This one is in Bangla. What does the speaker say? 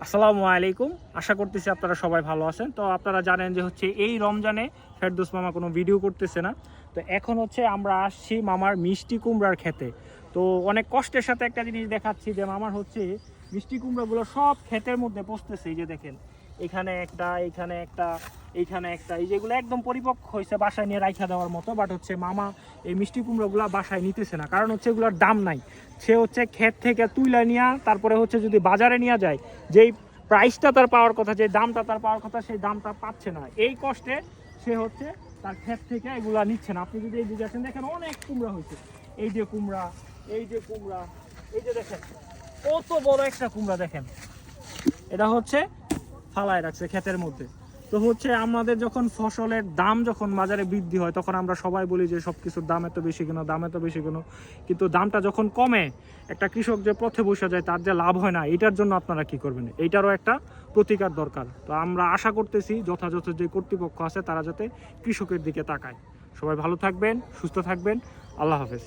আসসালামু আলাইকুম। আশা করতেছি আপনারা সবাই ভালো আছেন। তো আপনারা জানেন যে হচ্ছে এই রমজানে ফেরদৌস মামা কোনো ভিডিও করতেছে না। তো এখন হচ্ছে আমরা আসছি মামার মিষ্টি কুমড়ার খেতে। তো অনেক কষ্টের সাথে একটা জিনিস দেখাচ্ছি যে মামার হচ্ছে মিষ্টি কুমড়াগুলো সব ক্ষেতের মধ্যে পচতেছে। এই যে দেখেন, এখানে একটা, এইখানে একটা, এইখানে একটা, এই যেগুলো একদম পরিপক্ক হয়েছে বাসায় নিয়ে রাইখা দেওয়ার মতো। বাট হচ্ছে মামা এই মিষ্টি কুমড়োগুলো বাসায় নিতেছে না, কারণ হচ্ছে এগুলোর দাম নাই। সে হচ্ছে ক্ষেত থেকে তুইলা নিয়ে তারপরে হচ্ছে যদি বাজারে নিয়ে যায়, যেই প্রাইসটা তার পাওয়ার কথা, যে দামটা তার পাওয়ার কথা, সেই দামটা পাচ্ছে না। এই কষ্টে সে হচ্ছে তার ক্ষেত থেকে এগুলা নিচ্ছে না। আপনি যদি এই দিকে আসেন, দেখেন অনেক কুমড়া হয়েছে। এই যে কুমড়া, এই যে কুমড়া, এই যে দেখেন কত বড় একটা কুমড়া দেখেন। এটা হচ্ছে ফালায় রাখছে ক্ষেতের মধ্যে। তো হচ্ছে আমাদের যখন ফসলের দাম যখন বাজারে বৃদ্ধি হয়, তখন আমরা সবাই বলি যে সব কিছুর দাম এত বেশি কেন, দাম এত বেশি কেন। কিন্তু দামটা যখন কমে, একটা কৃষক যে পথে বসে যায়, তার যে লাভ হয় না, এটার জন্য আপনারা কি করবেন? এইটারও একটা প্রতিকার দরকার। তো আমরা আশা করতেছি যথাযথ যে কর্তৃপক্ষ আছে তারা যাতে কৃষকের দিকে তাকায়। সবাই ভালো থাকবেন, সুস্থ থাকবেন। আল্লাহ হাফেজ।